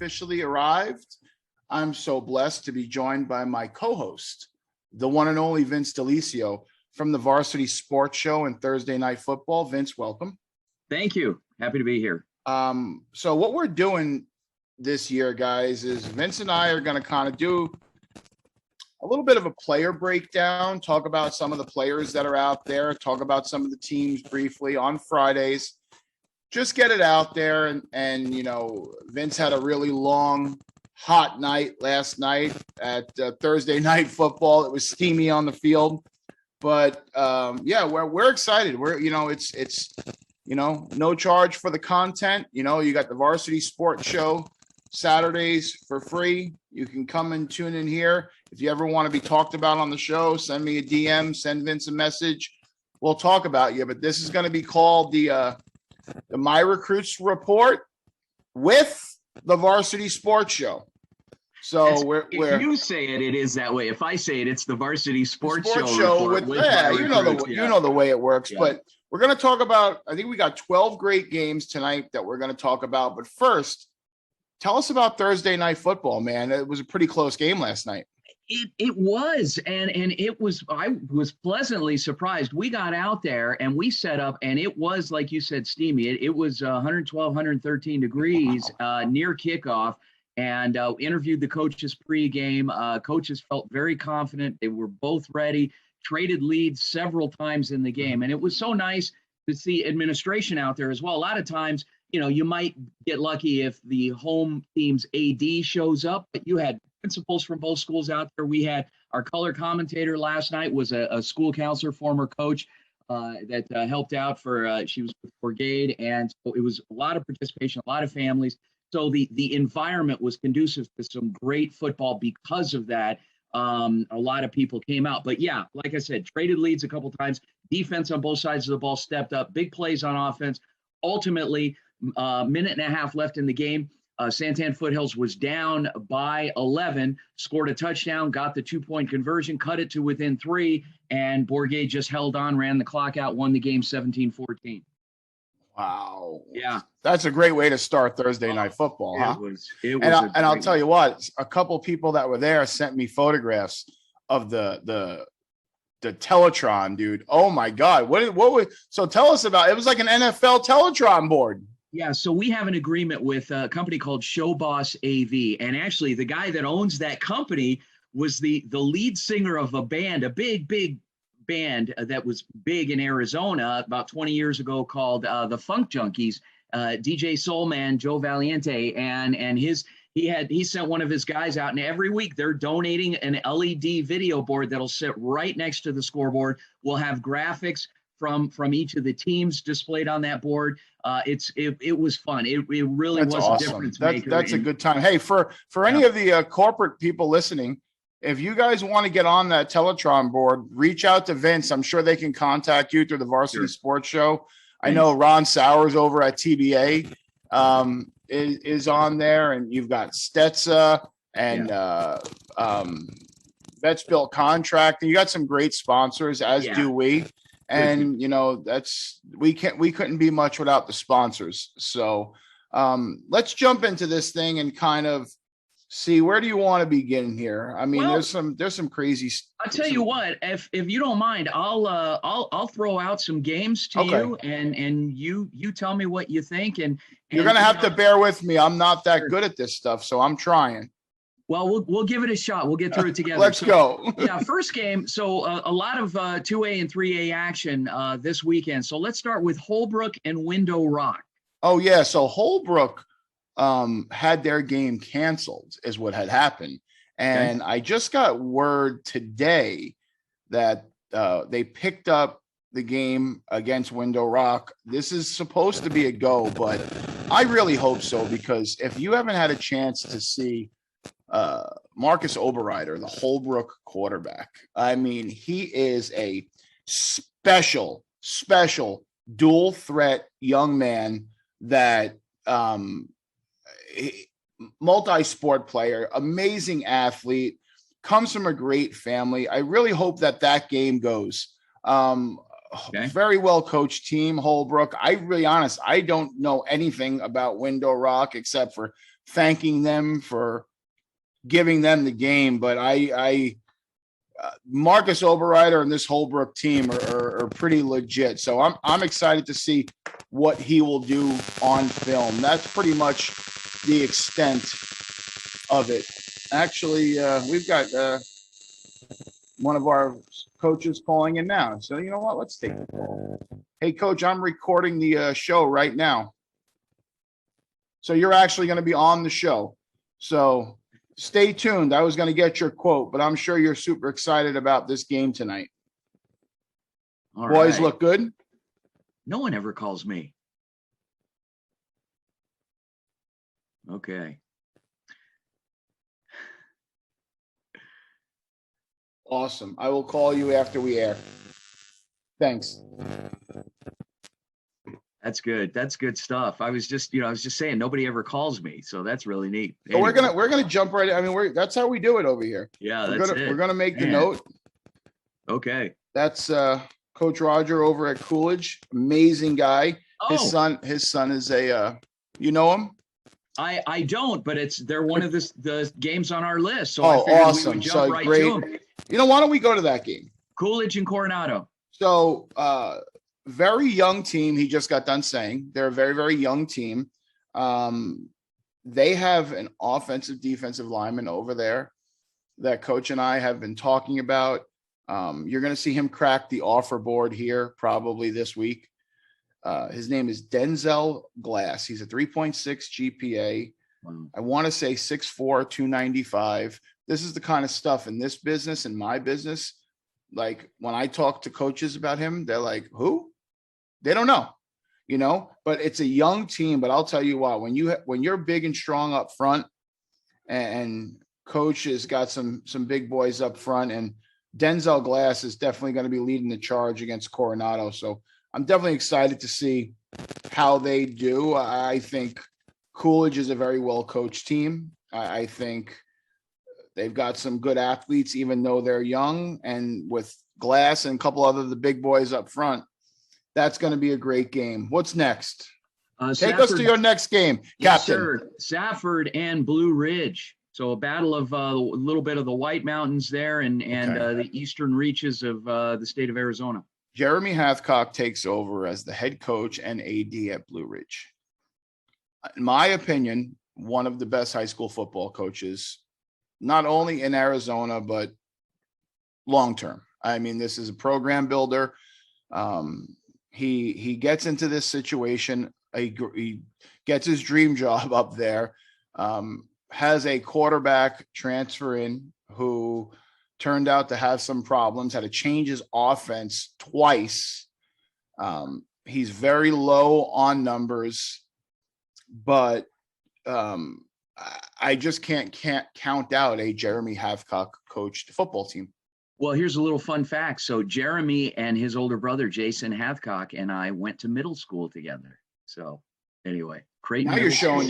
officially arrived. I'm so blessed to be joined by my co-host, the one and only Vince Delicio from the Varsity Sports Show and Thursday Night Football. Vince, welcome. Thank you. Happy to be here. So what we're doing this year, guys, is Vince and I are going to kind of do a little bit of a player breakdown, talk about some of the players that are out there, talk about some of the teams briefly on Fridays. Just get it out there. And you know, Vince had a really long, hot night last night at Thursday Night Football. It was steamy on the field. But yeah, we're excited. It's no charge for the content. You know, you got the Varsity Sports Show Saturdays for free. You can come and tune in here. If you ever want to be talked about on the show, send me a DM, send Vince a message. We'll talk about you. But this is going to be called the My Recruits Report with the Varsity Sports Show. So if you say it, it is that way. If I say it, it's the Varsity Sports Show with you know the way it works. Yeah. But we're going to talk about, I think we got 12 great games tonight that we're going to talk about. But first, tell us about Thursday Night Football, man. It was a pretty close game last night. It was, and it was, I was pleasantly surprised. We got out there and we set up, and it was, like you said, steamy. It was 112, 113 degrees near kickoff, and interviewed the coaches pregame. Coaches felt very confident. They were both ready, traded leads several times in the game. And it was so nice to see administration out there as well. A lot of times, you know, you might get lucky if the home team's AD shows up, but you had principals from both schools out there. We had our color commentator last night was a school counselor, former coach that helped out for, she was with Brigade. And so it was a lot of participation, a lot of families. So the environment was conducive to some great football because of that. A lot of people came out. But yeah, like I said, traded leads a couple times. Defense on both sides of the ball stepped up. Big plays on offense. Ultimately, minute and a half left in the game. Santan Foothills was down by 11, scored a touchdown, got the 2-point conversion, cut it to within 3, and Bourget just held on, ran the clock out, won the game 17-14. Wow. Yeah. That's a great way to start Thursday Night Football, huh? It was and I'll tell you what, a couple people that were there sent me photographs of the Teletron, dude. Oh my God. So tell us about it. It was like an NFL Teletron board. Yeah, so we have an agreement with a company called Showboss AV. And actually, the guy that owns that company was the lead singer of a band, a big band that was big in Arizona about 20 years ago called the Funk Junkies, DJ Soulman, Joe Valiente. And he sent one of his guys out, and every week they're donating an LED video board that'll sit right next to the scoreboard. We'll have graphics from each of the teams displayed on that board. It was fun. It really was awesome. A difference maker. That's a good time. Hey, for any of the corporate people listening, if you guys want to get on that Teletron board, reach out to Vince. I'm sure they can contact you through the Varsity Sports Show. I know Ron Sowers over at TBA is on there, and you've got Stetza and Vets Built Contract. And you got some great sponsors, as do we. And you know, we couldn't be much without the sponsors. So let's jump into this thing and kind of see, where do you want to begin here? I mean, there's some crazy stuff. I'll tell you what, if you don't mind, I'll throw out some games to you, and you tell me what you think. And you're gonna have to bear with me. I'm not that good at this stuff, so I'm trying. Well, we'll give it a shot. We'll get through it together. Let's go. Yeah, first game. So a lot of 2A and 3A action this weekend. So let's start with Holbrook and Window Rock. Oh yeah, so Holbrook had their game canceled, is what had happened, and I just got word today that they picked up the game against Window Rock. This is supposed to be a go, but I really hope so, because if you haven't had a chance to see Marcus Oberreiter, the Holbrook quarterback, I mean, he is a special dual threat young man that multi-sport player, amazing athlete, comes from a great family. I really hope that game goes. Very well coached team, Holbrook. I don't know anything about Window Rock except for thanking them for giving them the game, but Marcus Oberreiter and this Holbrook team are pretty legit. So I'm excited to see what he will do on film. That's pretty much the extent of it. Actually, we've got one of our coaches calling in now. So you know what? Let's take the call. Hey, Coach, I'm recording the show right now. So you're actually going to be on the show. So stay tuned. I was going to get your quote, but I'm sure you're super excited about this game tonight. All Boys right. look good. No one ever calls me. Okay. Awesome. I will call you after we air. Thanks. That's good. That's good stuff. I was just saying nobody ever calls me, so that's really neat. So we're gonna jump right. I mean, that's how we do it over here. Yeah, We're gonna make the note. Okay. That's Coach Roger over at Coolidge. Amazing guy. Oh. His son is a you know him? I don't, but they're one of the games on our list. So Oh, I figured awesome. we would jump So right great. to them. You know, why don't we go to that game? Coolidge and Coronado. So very young team. He just got done saying they're a very, very young team. They have an offensive defensive lineman over there that Coach and I have been talking about. You're going to see him crack the offer board here probably this week. His name is Denzel Glass. He's a 3.6 GPA. Wow. I want to say 6'4", 295. This is the kind of stuff in this business, in my business. Like when I talk to coaches about him, they're like, who? They don't know, you know, but it's a young team. But I'll tell you what, when you're big and strong up front, and Coach has got some big boys up front, and Denzel Glass is definitely going to be leading the charge against Coronado. So I'm definitely excited to see how they do. I think Coolidge is a very well coached team. I think they've got some good athletes, even though they're young, and with Glass and a couple other the big boys up front, that's going to be a great game. What's next? Take us to your next game, yes, Captain. Sir. Safford and Blue Ridge. So a battle of a little bit of the White Mountains there and Okay. the eastern reaches of the state of Arizona. Jeremy Hathcock takes over as the head coach and AD at Blue Ridge. In my opinion, one of the best high school football coaches, not only in Arizona, but long-term. I mean, this is a program builder. He gets into this situation. He gets his dream job up there. Has a quarterback transfer in who turned out to have some problems, had to change his offense twice. He's very low on numbers, but I just can't count out a Jeremy Hathcock coached football team. Well, here's a little fun fact. So Jeremy and his older brother, Jason Hathcock, and I went to middle school together. So anyway, Creighton.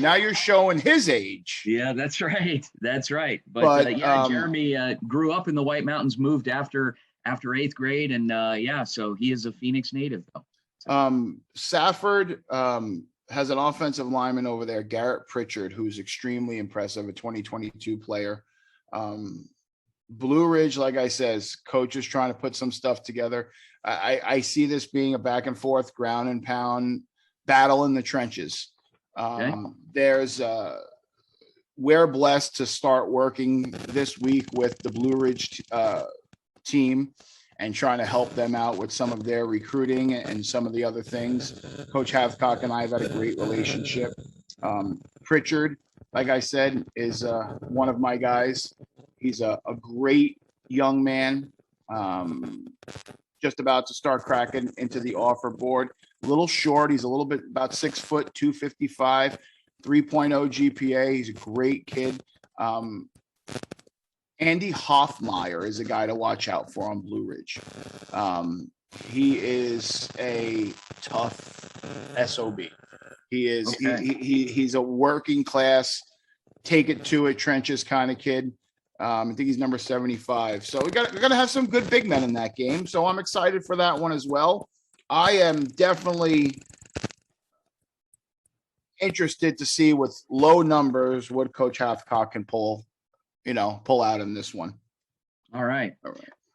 Now you're showing his age. Yeah, that's right. That's right. But Jeremy grew up in the White Mountains, moved after 8th grade. And so he is a Phoenix native though. So. Safford has an offensive lineman over there, Garrett Pritchard, who's extremely impressive, a 2022 player. Blue Ridge, like I says, coach is trying to put some stuff together. I see this being a back and forth, ground and pound battle in the trenches. We're blessed to start working this week with the Blue Ridge team and trying to help them out with some of their recruiting and some of the other things. Coach Hathcock and I have had a great relationship. Pritchard, like I said, is one of my guys. He's a great young man, just about to start cracking into the offer board. A little short. He's a little bit about 6 foot, 255, 3.0 GPA. He's a great kid. Andy Hoffmeyer is a guy to watch out for on Blue Ridge. He is a tough SOB. He is. Okay. He's a working class, take it to it trenches kind of kid. I think he's number 75. So we're gonna have some good big men in that game. So I'm excited for that one as well. I am definitely interested to see with low numbers what Coach Hathcock can pull out in this one. All right.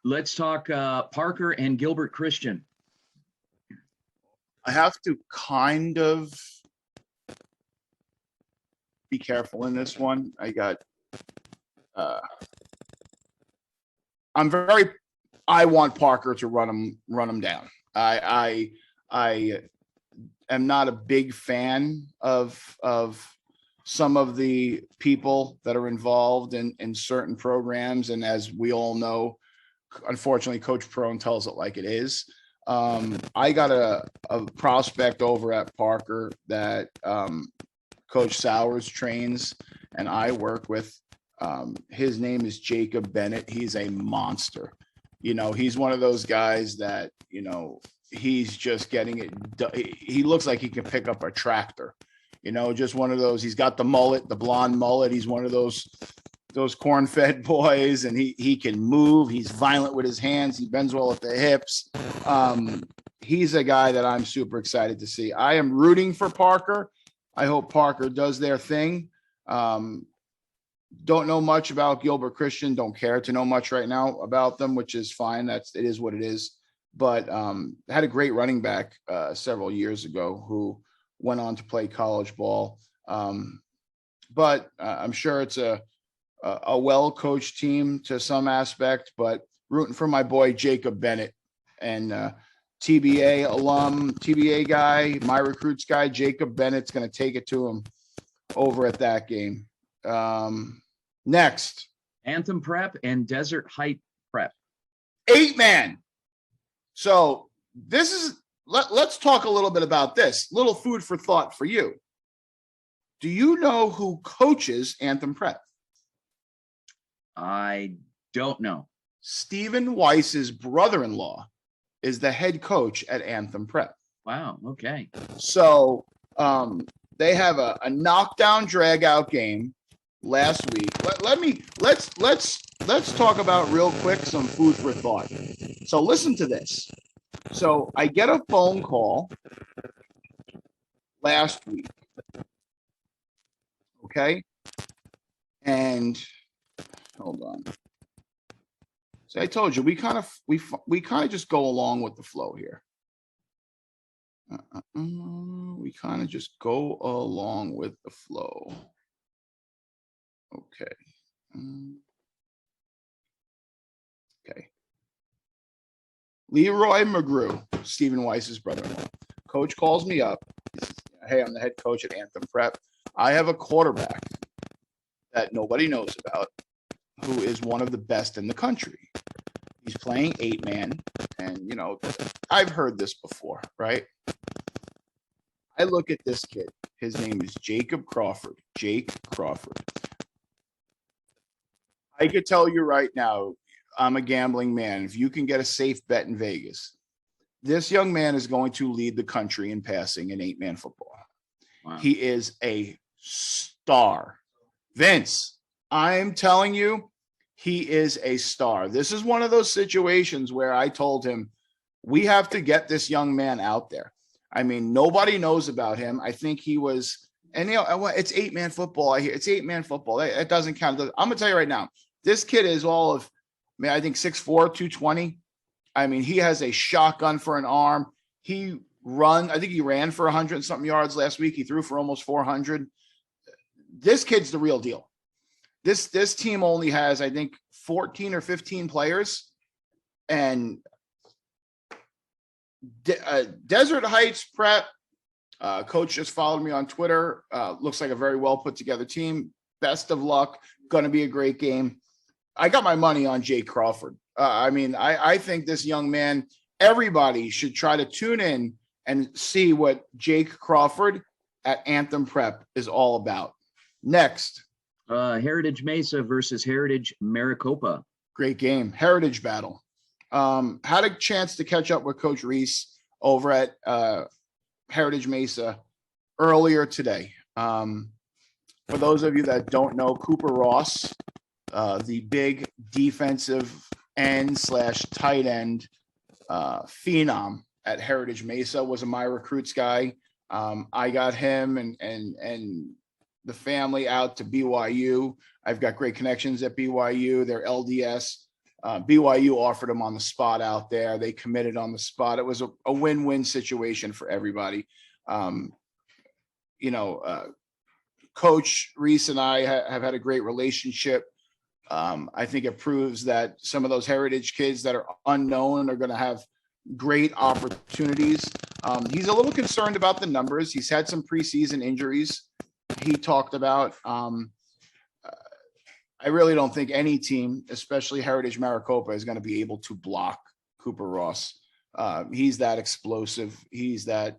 Let's talk Parker and Gilbert Christian. I have to kind of be careful in this one. I want Parker to run him down. I am not a big fan of some of the people that are involved in certain programs. And as we all know, unfortunately, Coach Perrone tells it like it is. I got a prospect over at Parker that Coach Sowers trains and I work with. His name is Jacob Bennett. He's a monster. He's one of those guys that, he's just getting it. He looks like he can pick up a tractor, just one of those. He's got the mullet, the blonde mullet. He's one of those corn-fed boys, and he can move. He's violent with his hands. He bends well at the hips. He's a guy that I'm super excited to see. I am rooting for Parker. I hope Parker does their thing. Don't know much about Gilbert Christian. Don't care to know much right now about them, which is fine. It is what it is. But had a great running back several years ago who went on to play college ball. But I'm sure it's a well-coached team to some aspect, but rooting for my boy Jacob Bennett and TBA alum, TBA guy, my recruits guy, Jacob Bennett's going to take it to him over at that game. Next. Anthem Prep and Desert Height Prep. 8-man. So let's talk a little bit about this. Little food for thought for you. Do you know who coaches Anthem Prep? I don't know. Stephen Weiss's brother-in-law is the head coach at Anthem Prep. Wow. Okay. So they have a knockdown drag-out game last week. Let's talk about real quick some food for thought. So listen to this. So I get a phone call last week. Okay. And hold on. So I told you we kind of just go along with the flow here. We kind of just go along with the flow. Okay. Okay. Leroy McGrew, Stephen Weiss's brother-in-law. Coach calls me up. He says, hey, I'm the head coach at Anthem Prep. I have a quarterback that nobody knows about who is one of the best in the country. He's playing 8-man, and, I've heard this before, right? I look at this kid. His name is Jacob Crawford. Jake Crawford. I could tell you right now, I'm a gambling man. If you can get a safe bet in Vegas, this young man is going to lead the country in passing in 8-man football. Wow. He is a star. Vince, I'm telling you, he is a star. This is one of those situations where I told him, we have to get this young man out there. I mean, nobody knows about him. I think he was, and it's 8-man football. I hear it's 8-man football. It doesn't count. I'm going to tell you right now, this kid is all of, I think 6'4", 220. I mean, he has a shotgun for an arm. I think he ran for 100 and something yards last week. He threw for almost 400. This kid's the real deal. This team only has, I think, 14 or 15 players. And Desert Heights Prep, coach just followed me on Twitter. Looks like a very well put together team. Best of luck. Going to be a great game. I got my money on Jake Crawford. I think this young man, everybody should try to tune in and see what Jake Crawford at Anthem Prep is all about. Next. Heritage Mesa versus Heritage Maricopa. Great game. Heritage battle. Had a chance to catch up with Coach Reese over at Heritage Mesa earlier today. For those of you that don't know, Cooper Ross, the big defensive end / tight end phenom at Heritage Mesa, was a My Recruits guy I got him and the family out to BYU. I've got great connections at BYU. They're LDS. BYU offered him on the spot out there. They committed on the spot. It was a win-win situation for everybody. Coach Reese and I have had a great relationship. I think it proves that some of those heritage kids that are unknown are going to have great opportunities. He's a little concerned about the numbers. He's had some preseason injuries he talked about. I really don't think any team, especially Heritage Maricopa, is going to be able to block Cooper Ross. He's that explosive. He's a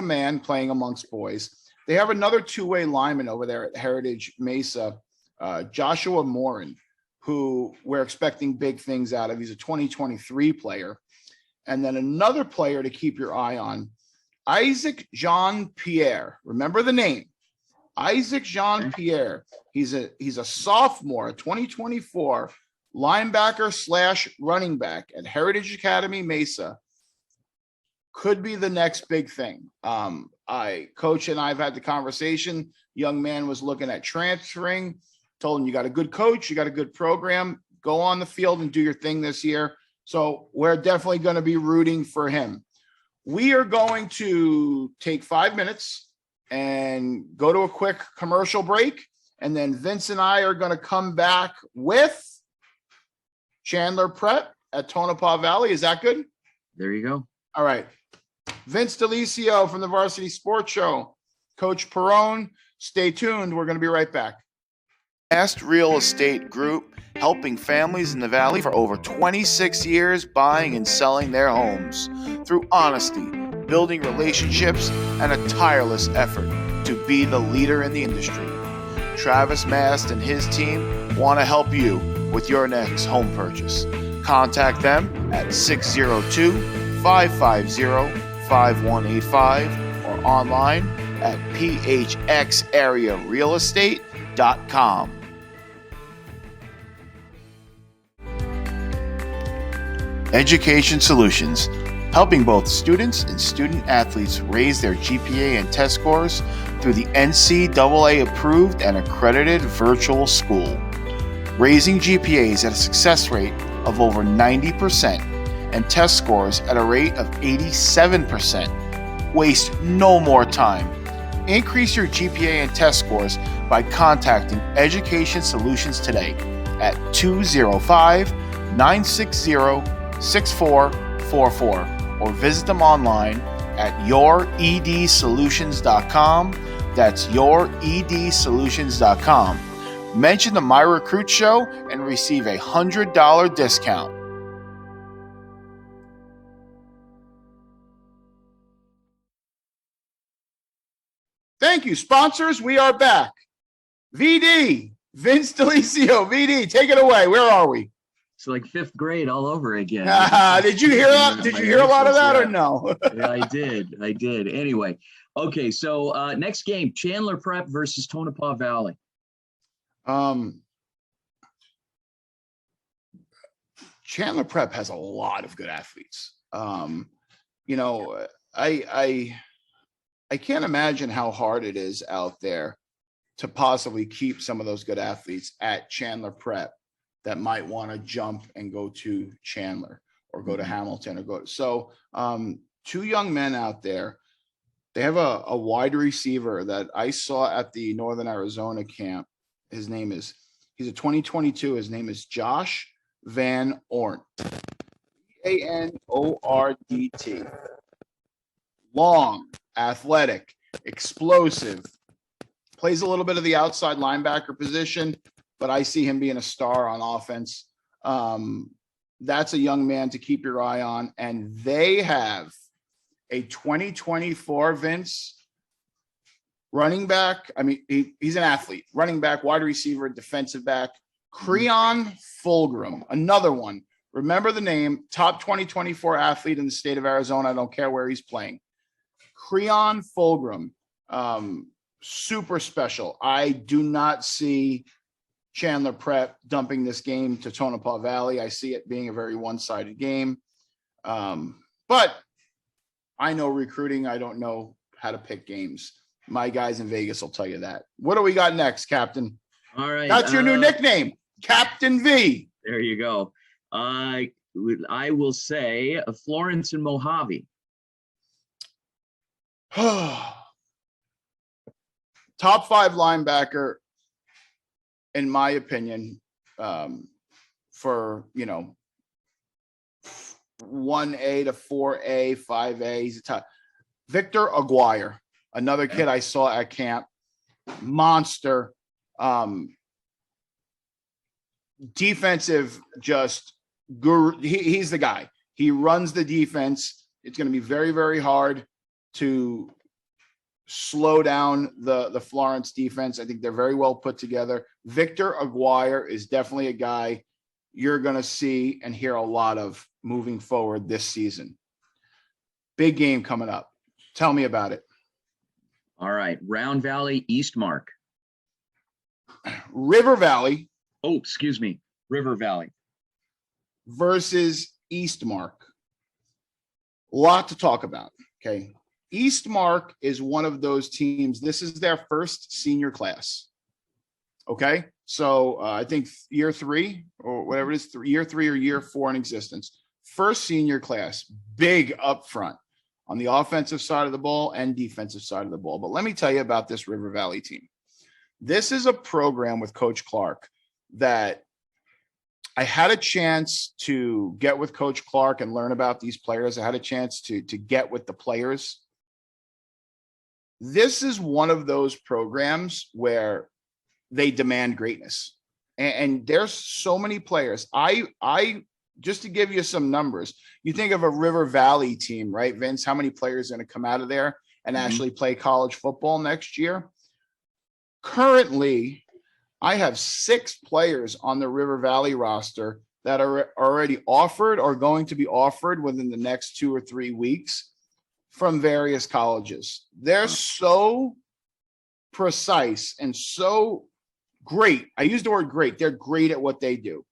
man playing amongst boys. They have another two-way lineman over there at Heritage Mesa, Joshua Morin, who we're expecting big things out of. He's a 2023 player. And then another player to keep your eye on, Isaac Jean-Pierre. Remember the name, Isaac Jean-Pierre. He's a sophomore, 2024 linebacker / running back at Heritage Academy Mesa. Could be the next big thing. Coach and I've had the conversation. Young man was looking at transferring. Told him, you got a good coach, you got a good program. Go on the field and do your thing this year. So we're definitely going to be rooting for him. We are going to take 5 minutes and go to a quick commercial break. And then Vince and I are going to come back with Chandler Prep at Tonopah Valley. Is that good? There you go. All right. Vince Delicio from the Varsity Sports Show, Coach Perrone. Stay tuned. We're going to be right back. Best Real Estate Group, helping families in the Valley for over 26 years buying and selling their homes through honesty, building relationships, and a tireless effort to be the leader in the industry. Travis Mast and his team want to help you with your next home purchase. Contact them at 602-550-5185 or online at phxarearealestate.com. Education Solutions, helping both students and student athletes raise their GPA and test scores through the NCAA approved and accredited virtual school. Raising GPAs at a success rate of over 90% and test scores at a rate of 87%. Waste no more time. Increase your GPA and test scores by contacting Education Solutions today at 205-960-6444 or visit them online at youredsolutions.com. That's youredsolutions.com. Mention the My Recruit Show and receive a $100 discount. Thank you, sponsors. We are back. VD, Vince Delicio. VD, take it away. Where are we? It's like fifth grade all over again. Did you hear that? Did you hear a lot of that or no? Yeah, I did. Anyway, okay. So next game, Chandler Prep versus Tonopah Valley. Chandler Prep has a lot of good athletes. I can't imagine how hard it is out there to possibly keep some of those good athletes at Chandler Prep that might want to jump and go to Chandler or go to Hamilton or go. So two young men out there. They have a wide receiver that I saw at the Northern Arizona camp. He's a 2022. His name is Josh Van Ornt. Anordt. Long, athletic, explosive, plays a little bit of the outside linebacker position, but I see him being a star on offense. That's a young man to keep your eye on. And they have a 2024 Vince running back. I mean, he's an athlete, running back, wide receiver, defensive back, Creon Fulgram, another one. Remember the name, top 2024 athlete in the state of Arizona. I don't care where he's playing. Creon Fulgram, super special. I do not see Chandler Prep dumping this game to Tonopah Valley. I see it being a very one-sided game. But I know recruiting. I don't know how to pick games. My guys in Vegas will tell you that. What do we got next, Captain? All right. That's your new nickname, Captain V. There you go. I will say Florence and Mojave. Top 5 linebacker, in my opinion, for 1A to 4A, 5A. He's a top. Victor Aguirre, another kid I saw at camp, monster. Defensive, just guru. He's the guy. He runs the defense. It's going to be very, very hard to slow down the Florence defense. I think they're very well put together. Victor Aguirre is definitely a guy you're going to see and hear a lot of moving forward this season. Big game coming up. Tell me about it. All right. Round Valley, Eastmark. River Valley. Oh, excuse me. River Valley versus Eastmark. A lot to talk about. Okay. Eastmark is one of those teams. This is their first senior class. Okay. So I think year 3 or whatever it is, year 3 or year 4 in existence. First senior class, big up front on the offensive side of the ball and defensive side of the ball. But let me tell you about this River Valley team. This is a program with Coach Clark that I had a chance to get with Coach Clark and learn about these players. I had a chance to get with the players. This is one of those programs where they demand greatness. And there's so many players. I just to give you some numbers, you think of a River Valley team, right, Vince? How many players are going to come out of there and actually play college football next year? Currently, I have 6 players on the River Valley roster that are already offered or going to be offered within the next 2 or 3 weeks from various colleges. They're so precise and so great. I use the word great. They're great at what they do.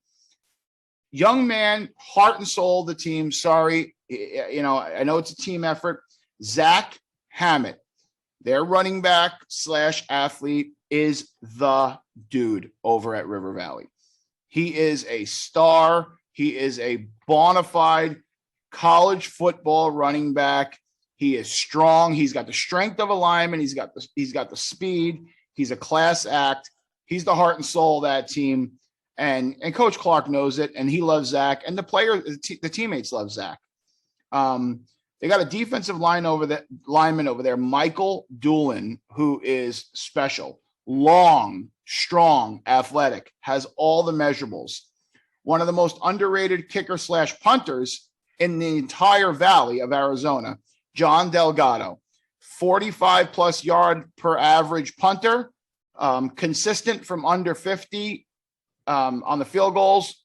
Young man, heart and soul of the team. Sorry. I know it's a team effort. Zach Hammett, their running back / athlete, is the dude over at River Valley. He is a star. He is a bona fide college football running back. He is strong. He's got the strength of a lineman. He's got the speed. He's a class act. He's the heart and soul of that team. And Coach Clark knows it, and he loves Zach. And the teammates love Zach. They got a defensive lineman over there, Michael Doolin, who is special. Long, strong, athletic, has all the measurables. One of the most underrated kicker / punters in the entire valley of Arizona, John Delgado, 45 plus yard per average punter, consistent from under 50 on the field goals.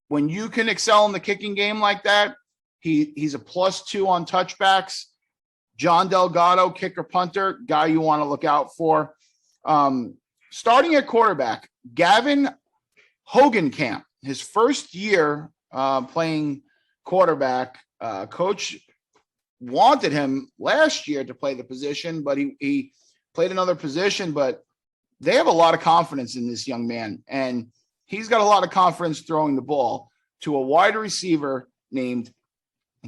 When you can excel in the kicking game like that, he's a +2 on touchbacks. John Delgado, kicker punter, guy you want to look out for. Starting at quarterback, Gavin Hogenkamp, his first year playing quarterback. Coach wanted him last year to play the position, but he played another position. But they have a lot of confidence in this young man, and he's got a lot of confidence throwing the ball to a wide receiver named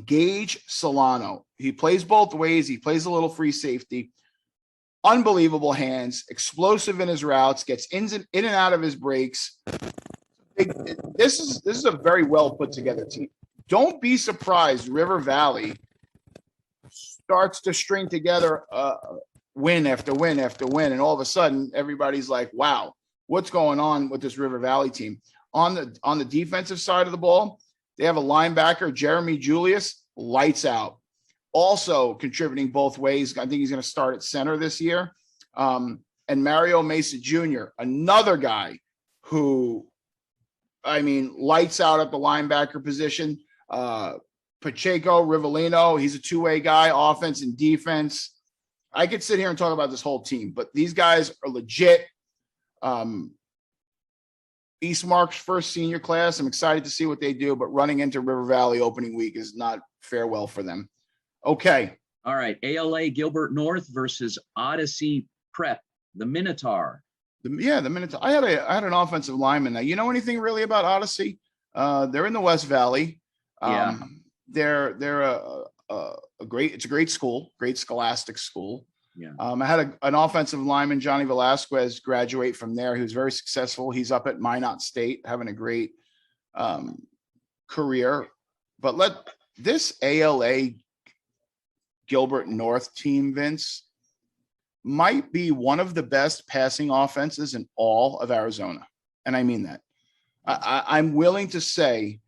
Gage Solano. He plays both ways. He plays a little free safety. Unbelievable hands, explosive in his routes, gets in and out of his breaks. This is a very well put together team. Don't be surprised River Valley starts to string together win after win after win, and all of a sudden everybody's like, wow, what's going on with this River Valley team? On the defensive side of the ball, they have a linebacker, Jeremy Julius, lights out. Also contributing both ways. I think he's going to start at center this year. And Mario Mesa Jr., another guy who, lights out at the linebacker position. Pacheco Rivellino, he's a two-way guy, offense and defense. I could sit here and talk about this whole team, but these guys are legit. Eastmark's first senior class. I'm excited to see what they do, but running into River Valley opening week is not farewell for them. Okay. All right. ALA Gilbert North versus Odyssey Prep, the Minotaur. The minute I had an offensive lineman. Now, you know anything really about Odyssey? They're in the West Valley. Yeah. They're a great school, great scholastic school. Yeah. I had an offensive lineman, Johnny Velasquez, graduate from there. He was very successful. He's up at Minot State, having a great career. But this ALA Gilbert North team, Vince, might be one of the best passing offenses in all of Arizona. And I mean that. I'm willing to say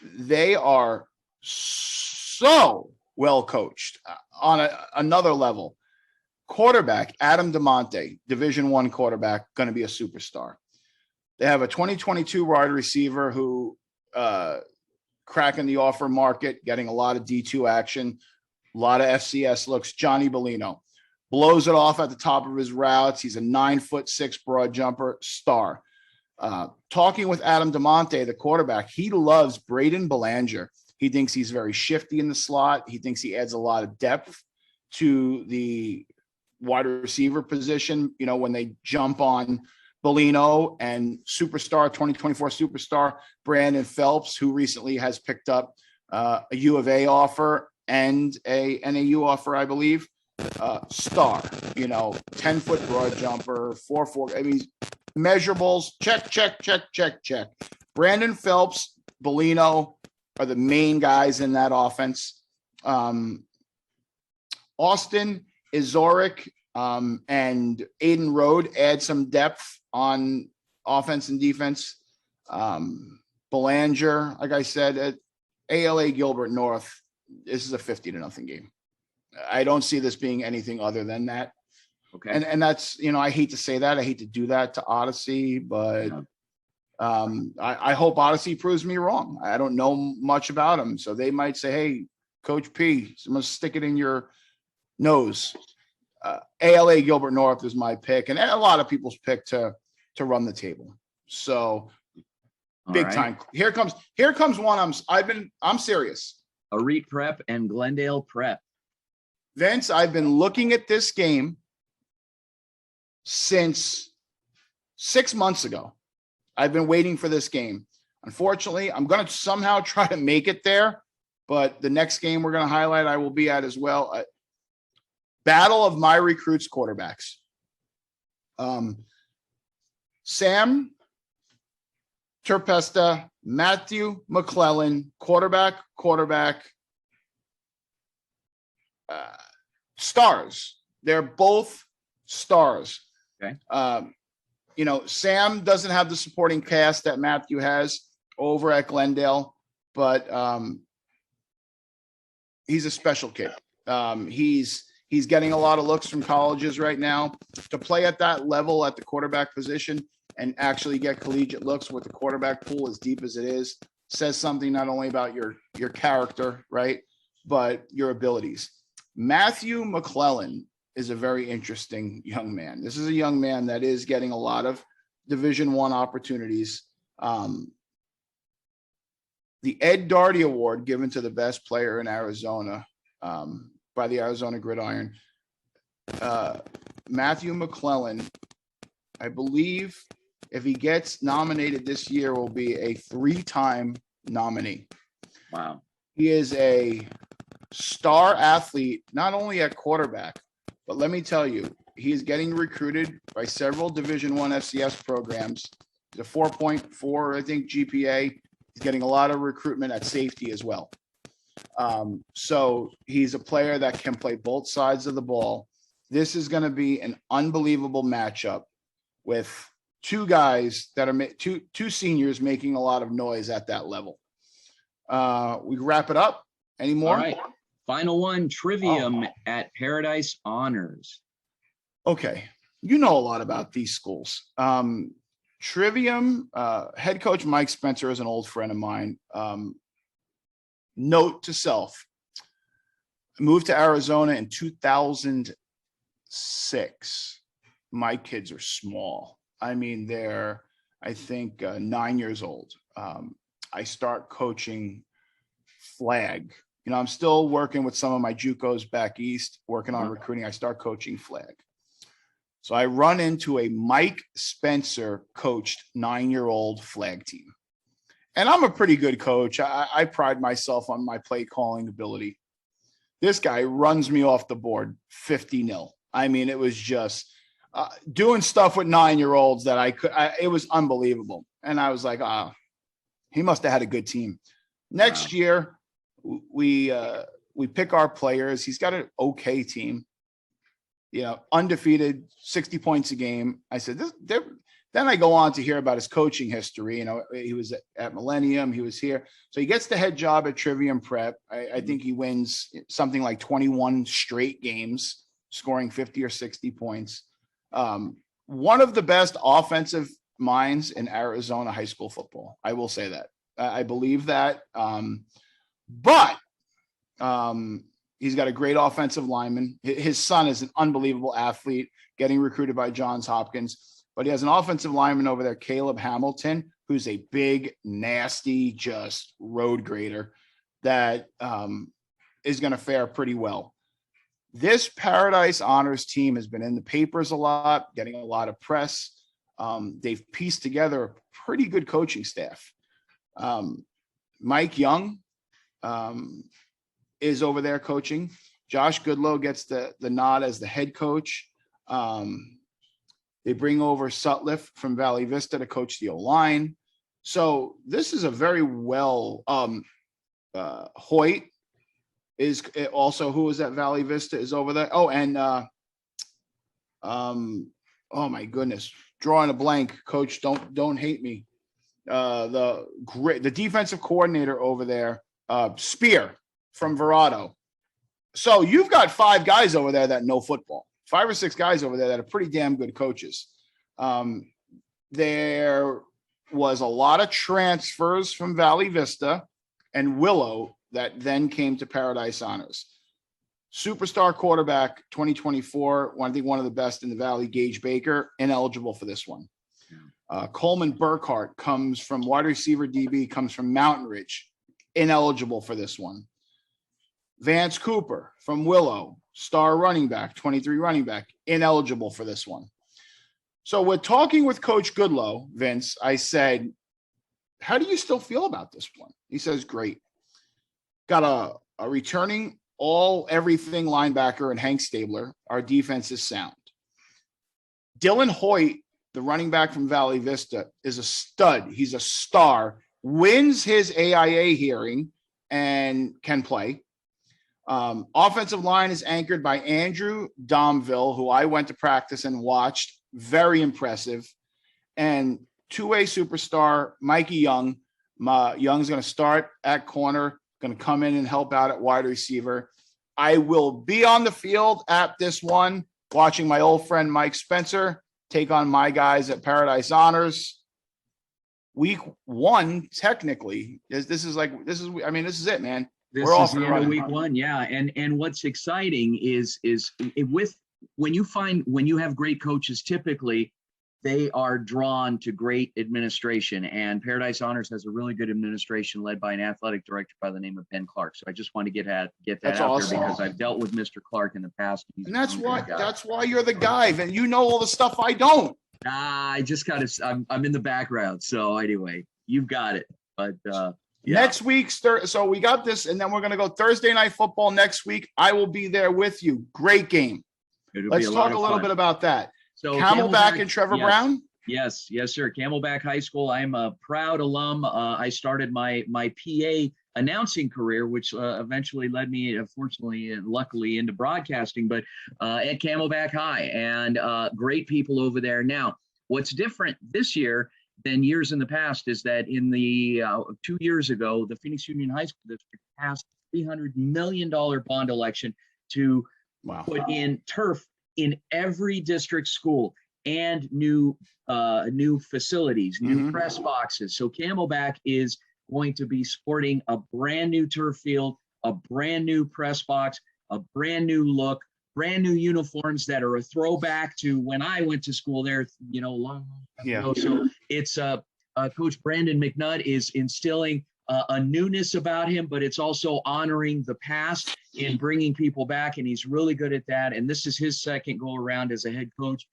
they are so well coached on another level. Quarterback, Adam DeMonte, Division I quarterback, going to be a superstar. They have a 2022 wide receiver who cracking the offer market, getting a lot of D2 action, a lot of FCS looks. Johnny Bellino blows it off at the top of his routes. He's a 9'6" broad jumper, star. Talking with Adam DeMonte, the quarterback, he loves Braden Belanger. He thinks he's very shifty in the slot. He thinks he adds a lot of depth to the wide receiver position. You know, when they jump on Bellino and 2024 superstar Brandon Phelps, who recently has picked up a U of A offer and a NAU offer, I believe. Star, 10-foot broad jumper, 4'4". I mean, measurables, check. Brandon Phelps, Bellino are the main guys in that offense. Austin Izoric and Aiden Rode add some depth on offense and defense. Belanger, like I said, at ALA Gilbert North, this is a 50-0 game. I don't see this being anything other than that. Okay. And that's, I hate to say that. I hate to do that to Odyssey, but I hope Odyssey proves me wrong. I don't know much about them. So they might say, hey, Coach P, I'm going to stick it in your nose. ALA Gilbert North is my pick, and a lot of people's pick to run the table. So big time. Here comes one. I'm serious. Arete Prep and Glendale Prep. Vince, I've been looking at this game since 6 months ago. I've been waiting for this game. Unfortunately, I'm going to somehow try to make it there, but the next game we're going to highlight, I will be at as well. Battle of my recruits quarterbacks. Sam Terpesta, Matthew McClellan, quarterback, stars. They're both stars. Okay. Sam doesn't have the supporting cast that Matthew has over at Glendale, but he's a special kid. He's getting a lot of looks from colleges right now. To play at that level at the quarterback position and actually get collegiate looks with the quarterback pool as deep as it is says something not only about your character, right, but your abilities. Matthew McClellan is a very interesting young man. This is a young man that is getting a lot of Division I opportunities. The Ed Darty Award given to the best player in Arizona by the Arizona Gridiron. Matthew McClellan, I believe if he gets nominated this year, will be a 3-time nominee. Wow. He is a star athlete, not only at quarterback, but let me tell you, he is getting recruited by several Division I FCS programs. He's a 4.4, I think, GPA. He's getting a lot of recruitment at safety as well. So he's a player that can play both sides of the ball. This is going to be an unbelievable matchup with two guys that are two seniors making a lot of noise at that level. We wrap it up. Any more? All right. Final one, Trivium at Paradise Honors. Okay. You know a lot about these schools. Trivium, head coach Mike Spencer is an old friend of mine. Note to self, moved to Arizona in 2006. My kids are small. I mean, they're, I think, 9 years old. I start coaching flag I'm still working with some of my JUCOs back east, working on recruiting. I start coaching flag. So I run into a Mike Spencer coached 9-year-old flag team. And I'm a pretty good coach. I pride myself on my play calling ability. This guy runs me off the board 50-0. I mean, it was just doing stuff with 9-year-olds that it was unbelievable. And I was like, he must have had a good team. Next year, we pick our players. He's got an okay team, undefeated, 60 points a game. I said, then I go on to hear about his coaching history. He was at Millennium. He was here. So he gets the head job at Trivium Prep. I think he wins something like 21 straight games, scoring 50 or 60 points. One of the best offensive minds in Arizona high school football. I will say that. I believe that. But he's got a great offensive lineman. His son is an unbelievable athlete, getting recruited by Johns Hopkins. But he has an offensive lineman over there, Caleb Hamilton, who's a big, nasty, just road grader that is going to fare pretty well. This Paradise Honors team has been in the papers a lot, getting a lot of press. They've pieced together a pretty good coaching staff. Mike Young is over there coaching. Josh Goodlow gets the nod as the head coach. They bring over Sutliff from Valley Vista to coach the O-line. So this is a very well Hoyt is also, who is at Valley Vista, is over there. Oh, and oh my goodness, drawing a blank. Coach, don't hate me. The defensive coordinator over there, Spear from Verado. So you've got 5 guys over there that know football. 5 or 6 guys over there that are pretty damn good coaches. There was a lot of transfers from Valley Vista and Willow that then came to Paradise Honors. Superstar quarterback 2024, I think one of the best in the Valley, Gage Baker, ineligible for this one. Coleman Burkhart comes from wide receiver DB, comes from Mountain Ridge, ineligible for this one. Vance Cooper from Willow, star running back, 23 running back, ineligible for this one. So we're talking with Coach Goodlow, Vince. I said, how do you still feel about this one? He says, great. Got a returning everything linebacker and Hank Stabler. Our defense is sound. Dylan Hoyt, the running back from Valley Vista, is a stud. He's a star, wins his AIA hearing and can play. Offensive line is anchored by Andrew Domville, who I went to practice and watched. Very impressive. And two-way superstar, Mikey Young. Young's going to start at corner, going to come in and help out at wide receiver. I will be on the field at this one, watching my old friend Mike Spencer take on my guys at Paradise Honors. Week 1, technically, this is it, man. This is the end of week 1, yeah. And what's exciting is when you have great coaches, typically they are drawn to great administration, and Paradise Honors has a really good administration led by an athletic director by the name of Ben Clark. So I just want to get that That's out awesome. there, because I've dealt with Mr. Clark in the past. And that's why you're the guy, and you know all the stuff I don't. I just I'm in the background. So anyway, you've got it. But yeah. Next week, so we got this, and then we're going to go Thursday night football next week. I will be there with you. Great game. Let's talk a little bit about that. So Camelback and Trevor Brown? Yes, sir. Camelback High School. I'm a proud alum. I started my PA announcing career, which eventually led me, fortunately and luckily, into broadcasting, but at Camelback High, and great people over there. Now, what's different this year than years in the past is that in the 2 years ago, the Phoenix Union High School District passed $300 million bond election to put in turf in every district school and new facilities, new press boxes. So Camelback is going to be sporting a brand new turf field, a brand new press box, a brand new look, brand new uniforms that are a throwback to when I went to school there, long time ago. So it's Coach Brandon McNutt is instilling a newness about him, but it's also honoring the past and bringing people back. And he's really good at that. And this is his second go around as a head coach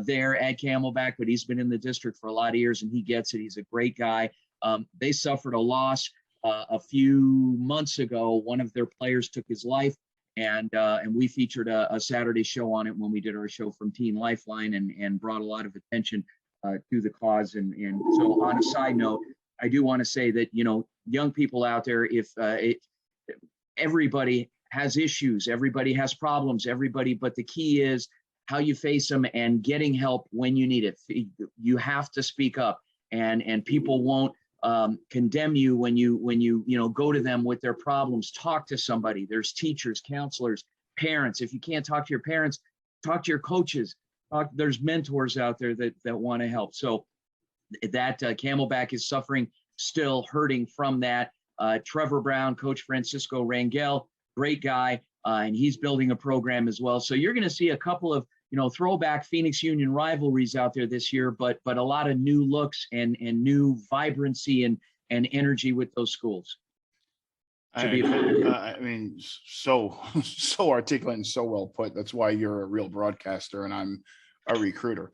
there at Camelback, but he's been in the district for a lot of years and he gets it. He's a great guy. They suffered a loss a few months ago. One of their players took his life, and we featured a Saturday show on it when we did our show from Teen Lifeline, and brought a lot of attention to the cause. And so, on a side note, I do want to say that, you know, young people out there, if everybody has issues, everybody has problems, but the key is how you face them and getting help when you need it. You have to speak up, and people won't condemn you when you go to them with their problems. Talk to somebody. There's teachers, counselors, parents. If you can't talk to your parents, talk to your coaches. There's mentors out there that want to help. So that Camelback is suffering, still hurting from that. Trevor Brown, Coach Francisco Rangel, great guy, and he's building a program as well. So you're going to see a couple of throwback Phoenix Union rivalries out there this year, but a lot of new looks and new vibrancy and energy with those schools. I mean, so articulate and so well put. That's why you're a real broadcaster and I'm a recruiter.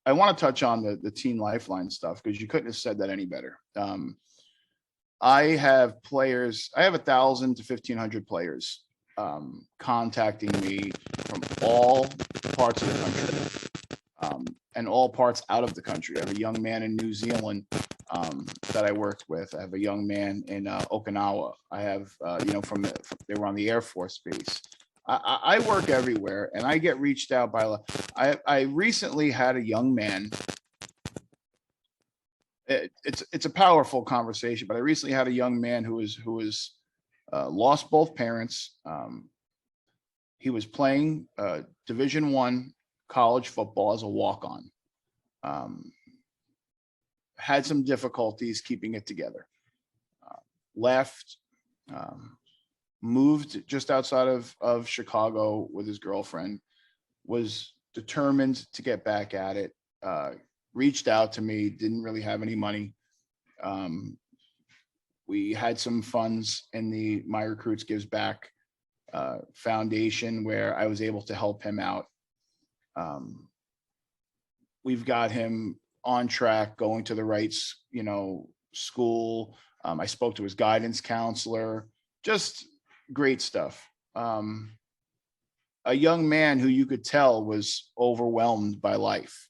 I want to touch on the Teen Lifeline stuff because you couldn't have said that any better. I have 1,000 to 1,500 players contacting me from all parts of the country and all parts out of the country. I have a young man in New Zealand that I worked with. I have a young man in Okinawa. I have, they were on the Air Force Base. I work everywhere and I get reached out by, I recently had a young man. It's a powerful conversation, but I recently had a young man who was lost both parents. He was playing Division I college football as a walk-on. Had some difficulties keeping it together. Left, moved just outside of Chicago with his girlfriend, was determined to get back at it. Reached out to me, didn't really have any money. We had some funds in the My Recruits Gives Back foundation where I was able to help him out. We've got him on track, going to the right, school. I spoke to his guidance counselor, just great stuff. A young man who you could tell was overwhelmed by life.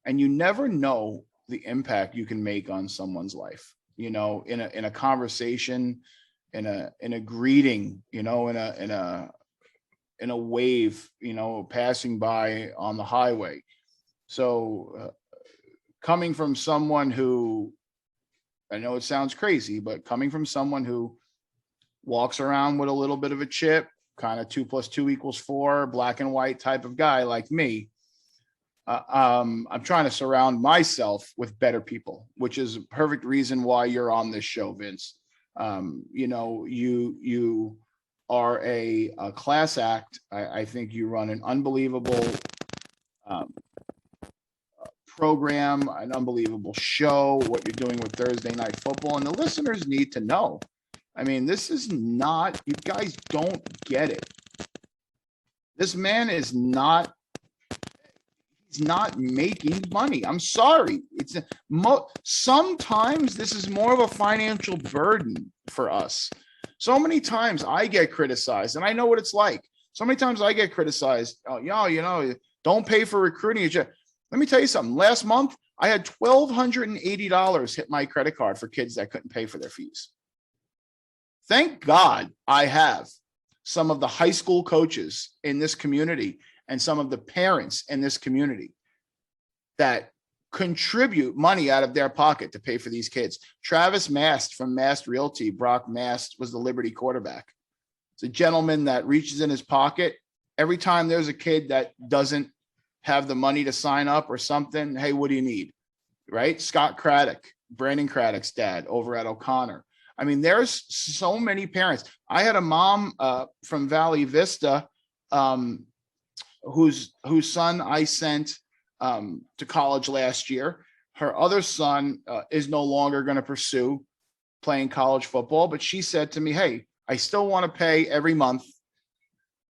And you never know the impact you can make on someone's life, in a conversation, in a greeting, in a wave, passing by on the highway. So coming from someone who, I know it sounds crazy, but coming from someone who walks around with a little bit of a chip, kind of 2 + 2 = 4, black and white type of guy like me, I'm trying to surround myself with better people, which is a perfect reason why you're on this show, Vince. You are a class act. I think you run an unbelievable program, an unbelievable show, what you're doing with Thursday Night Football, and the listeners need to know. I mean, this is not, you guys don't get it. This man is not, he's not making money. I'm sorry. Sometimes this is more of a financial burden for us. So many times I get criticized, and I know what it's like. So many times I get criticized. Oh, don't pay for recruiting. Let me tell you something. Last month, I had $1,280 hit my credit card for kids that couldn't pay for their fees. Thank God I have some of the high school coaches in this community and some of the parents in this community that contribute money out of their pocket to pay for these kids. Travis Mast from Mast Realty, Brock Mast, was the Liberty quarterback. It's a gentleman that reaches in his pocket every time there's a kid that doesn't have the money to sign up or something. Hey, what do you need? Right? Scott Craddock, Brandon Craddock's dad over at O'Connor. I mean, there's so many parents. I had a mom from Valley Vista whose son I sent to college last year. Her other son is no longer going to pursue playing college football, but she said to me, hey, I still want to pay every month.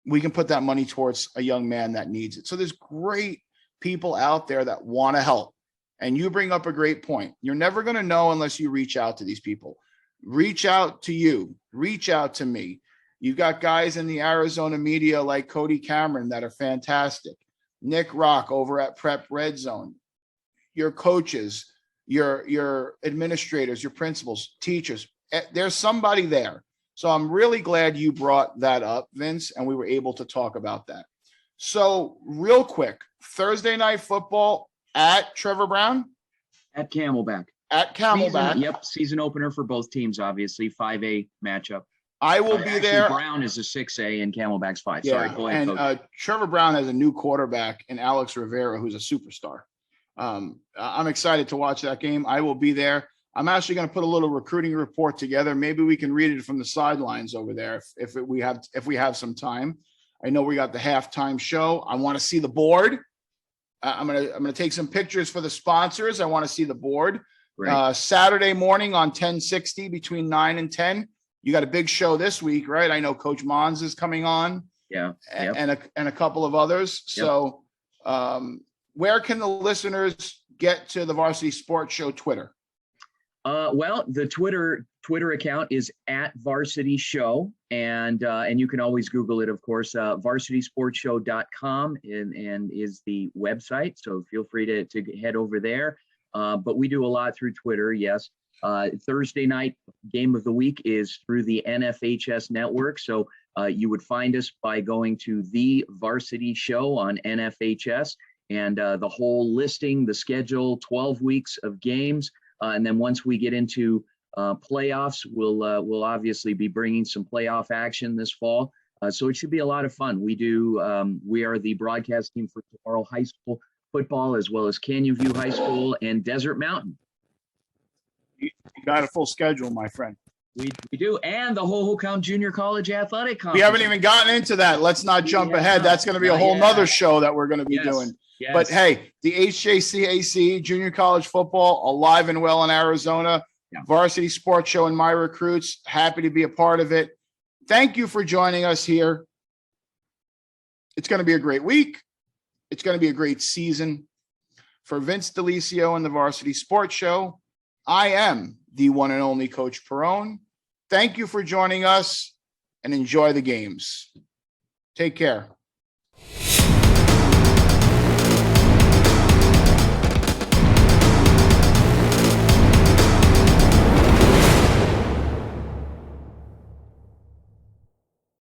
We can put that money towards a young man that needs it. So there's great people out there that want to help. And you bring up a great point. You're never going to know unless you reach out to these people. Reach out to you. Reach out to me. You've got guys in the Arizona media like Cody Cameron that are fantastic. Nick Rock over at Prep Red Zone. Your coaches, your administrators, your principals, teachers. There's somebody there. So I'm really glad you brought that up, Vince, and we were able to talk about that. So real quick, Thursday night football at Trevor Brown? At Camelback. At Camelback. Yep, season opener for both teams, obviously, 5A matchup. I will be there. Brown is a 6A and Camelback's 5. Sorry, go ahead, and Coach. Trevor Brown has a new quarterback in Alex Rivera, who's a superstar. I'm excited to watch that game. I will be there. I'm actually going to put a little recruiting report together. Maybe we can read it from the sidelines over there if we have some time. I know we got the halftime show. I want to see the board. I'm gonna take some pictures for the sponsors. I want to see the board. Right. Saturday morning on 1060 between 9 and 10. You got a big show this week, right? I know Coach Mons is coming on. Yeah. And a couple of others. Yep. So where can the listeners get to the Varsity Sports Show Twitter? Well, the Twitter account is at Varsity Show, and you can always Google it, of course. VarsitySportsShow.com and is the website, so feel free to head over there. But we do a lot through Twitter, yes. Thursday night game of the week is through the NFHS network, so you would find us by going to the Varsity Show on NFHS, and the whole listing, the schedule, 12 weeks of games. And then once we get into playoffs, we'll obviously be bringing some playoff action this fall. So it should be a lot of fun. We are the broadcast team for Tomorrow High School football, as well as Canyon View High School and Desert Mountain. You got a full schedule, my friend. We do. And the Hohokam Junior College Athletic Conference. We haven't even gotten into that. Let's not jump ahead. That's going to be a whole nother show that we're going to be doing. Yes. But hey, the HJCAC Junior College Football alive and well in Arizona. Yeah. Varsity Sports Show and my recruits. Happy to be a part of it. Thank you for joining us here. It's going to be a great week. It's going to be a great season. For Vince DeLisio and the Varsity Sports Show, I am the one and only Coach Perrone. Thank you for joining us and enjoy the games. Take care.